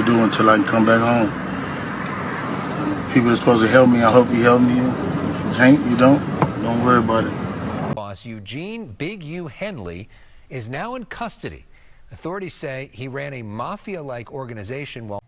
do until I can come back home. People are supposed to help me. I hope you help me. If you can't, you don't worry about it. Boss Eugene Big U Henley is now in custody. Authorities say he ran a mafia-like organization while...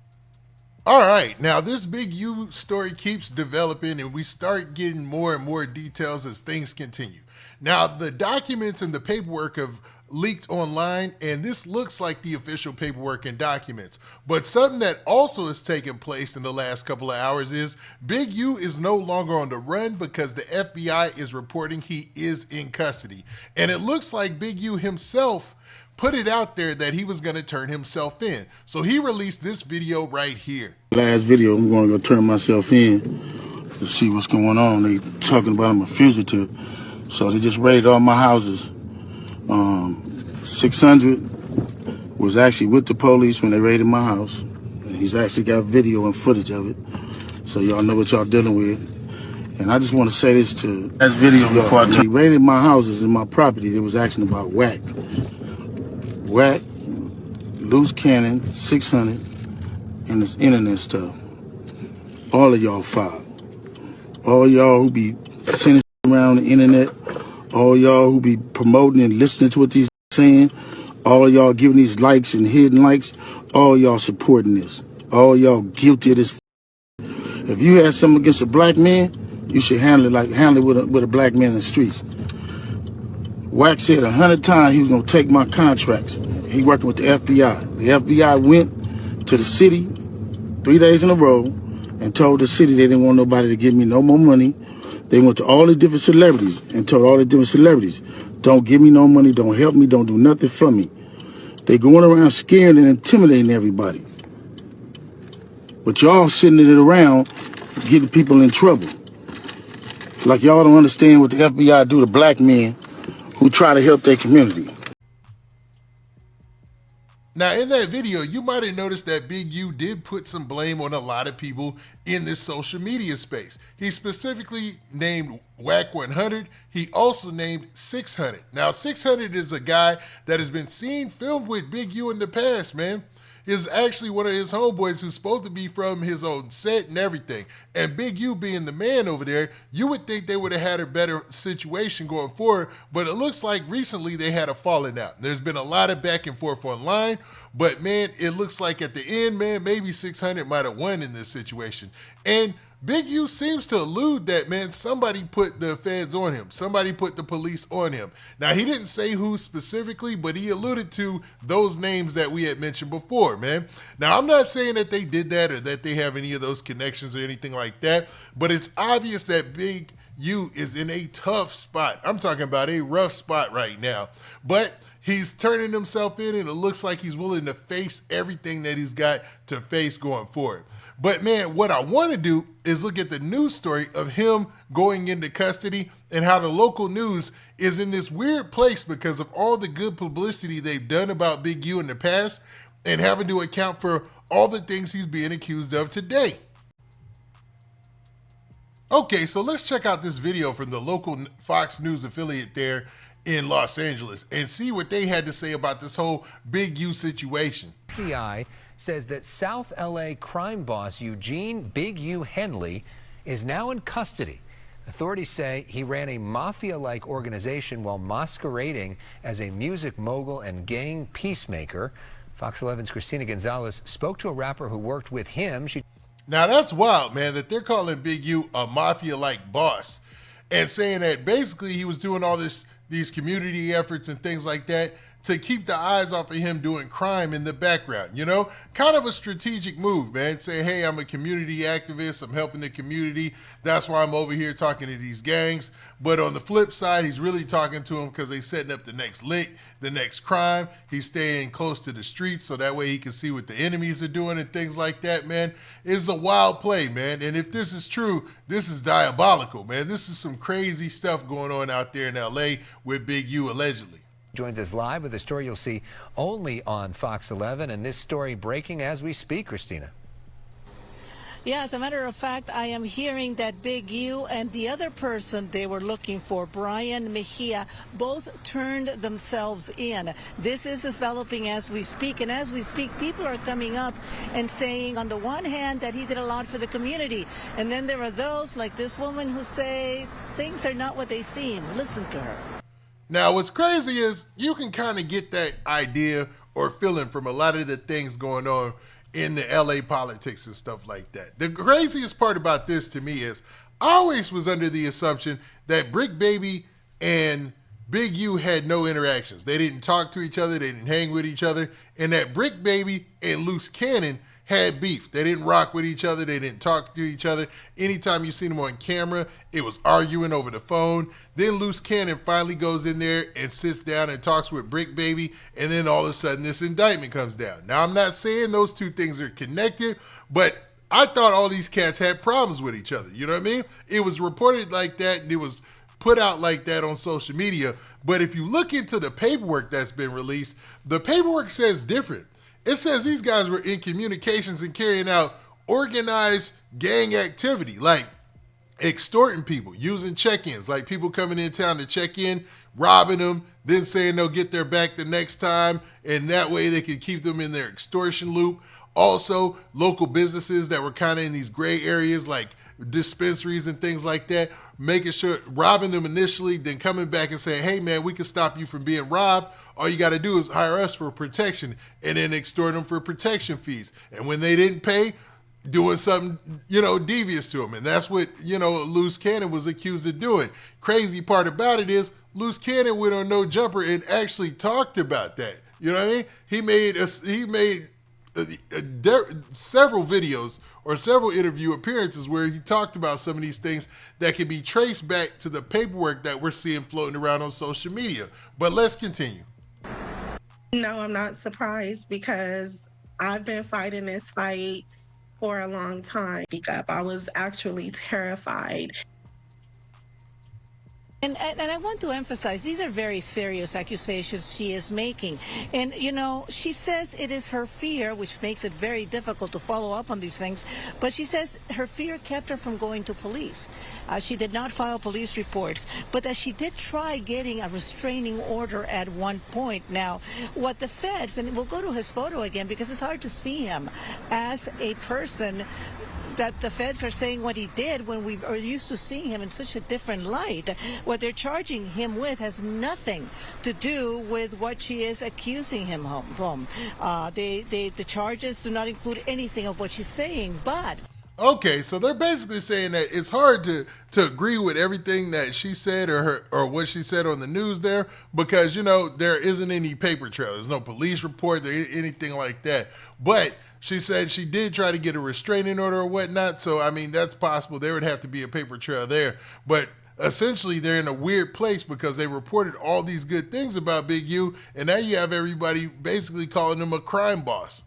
All right, now this Big U story keeps developing and we start getting more and more details as things continue. Now, the documents and the paperwork have leaked online, and this looks like the official paperwork and documents. But something that also has taken place in the last couple of hours is Big U is no longer on the run because the FBI is reporting he is in custody. And it looks like Big U himself put it out there that he was going to turn himself in. So he released this video right here. Last video, I'm going to go turn myself in to see what's going on. They talking about I'm a fugitive. So they just raided all my houses. 600 was actually with the police when they raided my house. And he's actually got video and footage of it. So y'all know what y'all dealing with. And I just want to say this to that video before they raided my houses and my property. They was asking about whack, loose cannon, 600, and this internet stuff. All of y'all filed. All y'all who be sending around the internet, all y'all who be promoting and listening to what these saying, all y'all giving these likes and hidden likes, all y'all supporting this. All y'all guilty of this. If you had something against a black man, you should handle it with a black man in the streets. Wack said 100 times he was going to take my contracts. He working with the FBI. The FBI went to the city 3 days in a row and told the city they didn't want nobody to give me no more money. They went to all the different celebrities and told all the different celebrities, don't give me no money, don't help me, don't do nothing for me. They going around scaring and intimidating everybody. But y'all sitting it around getting people in trouble. Like y'all don't understand what the FBI do to black men who try to help their community. Now, in that video, you might have noticed that Big U did put some blame on a lot of people in this social media space. He specifically named Whack 100. He also named 600. Now, 600 is a guy that has been seen filmed with Big U in the past, man. Is actually one of his homeboys who's supposed to be from his own set and everything. And Big U being the man over there, you would think they would have had a better situation going forward, but it looks like recently they had a falling out. There's been a lot of back and forth online, but man, it looks like at the end, man, maybe 600 might have won in this situation. And Big U seems to allude that, man, somebody put the feds on him. Somebody put the police on him. Now, he didn't say who specifically, but he alluded to those names that we had mentioned before, man. Now, I'm not saying that they did that or that they have any of those connections or anything like that, but it's obvious that Big U is in a tough spot. I'm talking about a rough spot right now, but he's turning himself in, and it looks like he's willing to face everything that he's got to face going forward. But man, what I want to do is look at the news story of him going into custody and how the local news is in this weird place because of all the good publicity they've done about Big U in the past and having to account for all the things he's being accused of today. Okay, so let's check out this video from the local Fox News affiliate there in Los Angeles and see what they had to say about this whole Big U situation. FBI says that South LA crime boss Eugene Big U Henley is now in custody. Authorities say he ran a mafia-like organization while masquerading as a music mogul and gang peacemaker. Fox 11's Christina Gonzalez spoke to a rapper who worked with him. Now that's wild, man, that they're calling Big U a mafia-like boss and saying that basically he was doing all these community efforts and things like that to keep the eyes off of him doing crime in the background, you know? Kind of a strategic move, man. Say, hey, I'm a community activist. I'm helping the community. That's why I'm over here talking to these gangs. But on the flip side, he's really talking to them because they're setting up the next lick, the next crime. He's staying close to the streets so that way he can see what the enemies are doing and things like that, man. It's a wild play, man. And if this is true, this is diabolical, man. This is some crazy stuff going on out there in LA with Big U allegedly. Joins us live with a story you'll see only on Fox 11, and this story breaking as we speak, Christina. Yeah, as a matter of fact, I am hearing that Big U and the other person they were looking for, Brian Mejia, both turned themselves in. This is developing as we speak. And as we speak, people are coming up and saying, on the one hand, that he did a lot for the community. And then there are those like this woman who say things are not what they seem. Listen to her. Now, what's crazy is you can kind of get that idea or feeling from a lot of the things going on in the LA politics and stuff like that. The craziest part about this to me is I always was under the assumption that Brick Baby and Big U had no interactions. They didn't talk to each other, they didn't hang with each other, and that Brick Baby and Loose Cannon had beef. They didn't rock with each other, they didn't talk to each other. Anytime you seen them on camera, it was arguing over the phone. Then Loose Cannon finally goes in there and sits down and talks with Brick Baby, and then all of a sudden this indictment comes down. Now, I'm not saying those two things are connected, but I thought all these cats had problems with each other. You know what I mean? It was reported like that, and it was put out like that on social media. But if you look into the paperwork that's been released, the paperwork says different. It says these guys were in communications and carrying out organized gang activity, like extorting people, using check-ins, like people coming in town to check in, robbing them, then saying they'll get their back the next time, and that way they could keep them in their extortion loop. Also, local businesses that were kind of in these gray areas, like dispensaries and things like that, making sure, robbing them initially, then coming back and saying, hey man, we can stop you from being robbed. All you got to do is hire us for protection, and then extort them for protection fees. And when they didn't pay, doing something, devious to them. And that's what, Loose Cannon was accused of doing. Crazy part about it is Loose Cannon went on No Jumper and actually talked about that. You know what I mean? He made several videos or several interview appearances where he talked about some of these things that can be traced back to the paperwork that we're seeing floating around on social media. But let's continue. No, I'm not surprised because I've been fighting this fight for a long time. Speak up. I was actually terrified. And I want to emphasize, these are very serious accusations she is making. And, she says it is her fear, which makes it very difficult to follow up on these things. But she says her fear kept her from going to police. She did not file police reports, but that she did try getting a restraining order at one point. Now, what the feds, and we'll go to his photo again because it's hard to see him as a person that the feds are saying what he did when we are used to seeing him in such a different light. What they're charging him with has nothing to do with what she is accusing him from. The charges do not include anything of what she's saying, but... Okay, so they're basically saying that it's hard to agree with everything that she said or what she said on the news there because, there isn't any paper trail. There's no police report or anything like that. But she said she did try to get a restraining order or whatnot. So, that's possible. There would have to be a paper trail there. But essentially, they're in a weird place because they reported all these good things about Big U. And now you have everybody basically calling him a crime boss.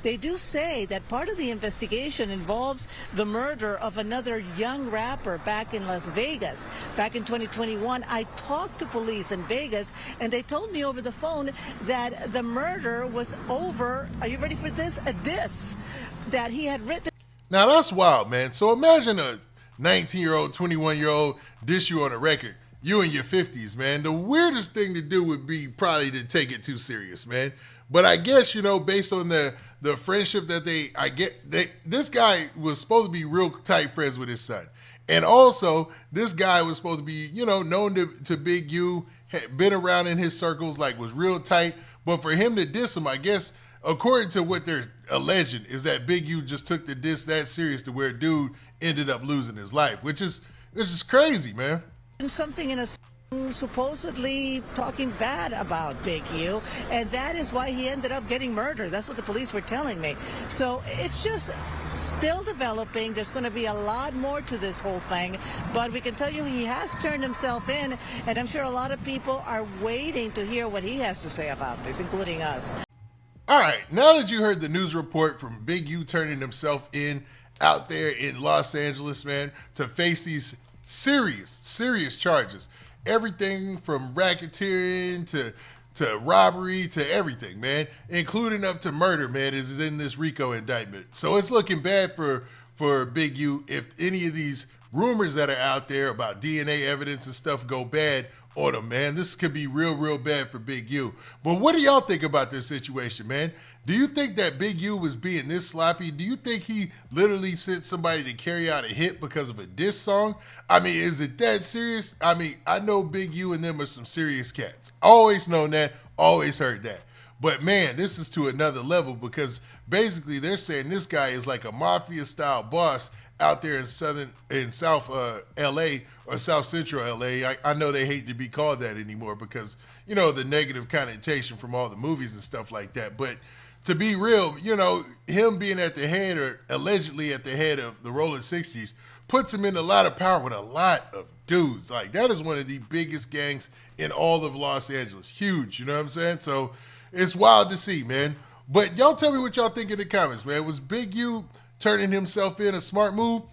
They do say that part of the investigation involves the murder of another young rapper back in Las Vegas. Back in 2021, I talked to police in Vegas, and they told me over the phone that the murder was over, are you ready for this? A diss that he had written. Now, that's wild, man. So imagine a 19-year-old, 21-year-old diss you on a record. You in your 50s, man. The weirdest thing to do would be probably to take it too serious, man. But I guess, based on the friendship that this guy was supposed to be real tight friends with his son. And also, this guy was supposed to be, known to Big U, had been around in his circles, like was real tight. But for him to diss him, I guess, according to what they're alleging, is that Big U just took the diss that serious to where dude ended up losing his life, which is crazy, man. Something in a supposedly talking bad about Big U, and that is why he ended up getting murdered. That's what the police were telling me. So it's just still developing. There's going to be a lot more to this whole thing, but we can tell you he has turned himself in, and I'm sure a lot of people are waiting to hear what he has to say about this, including us. All right, now that you heard the news report from Big U turning himself in out there in Los Angeles, man, to face these serious charges, everything from racketeering to robbery to everything, man, including up to murder, man, is in this RICO indictment. So it's looking bad for Big U if any of these rumors that are out there about DNA evidence and stuff go bad on him, man. This could be real bad for Big U. But what do y'all think about this situation, man? Do you think that Big U was being this sloppy? Do you think he literally sent somebody to carry out a hit because of a diss song? I mean, is it that serious? I mean, I know Big U and them are some serious cats. Always known that, always heard that. But man, this is to another level because basically they're saying this guy is like a mafia style boss out there in South LA or South Central LA. I know they hate to be called that anymore because, you know, the negative connotation from all the movies and stuff like that. But to be real, you know, him being at the head or allegedly at the head of the Rolling 60s puts him in a lot of power with a lot of dudes. Like, that is one of the biggest gangs in all of Los Angeles. Huge, you know what I'm saying? So it's wild to see, man. But y'all tell me what y'all think in the comments, man. Was Big U turning himself in a smart move?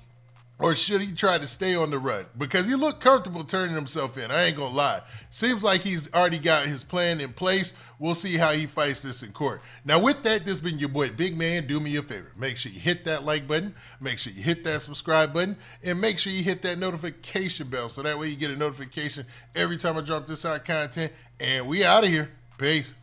Or should he try to stay on the run? Because he looked comfortable turning himself in. I ain't gonna lie. Seems like he's already got his plan in place. We'll see how he fights this in court. Now with that, this has been your boy Big Man. Do me a favor. Make sure you hit that like button. Make sure you hit that subscribe button. And make sure you hit that notification bell so that way you get a notification every time I drop this out content. And we out of here. Peace.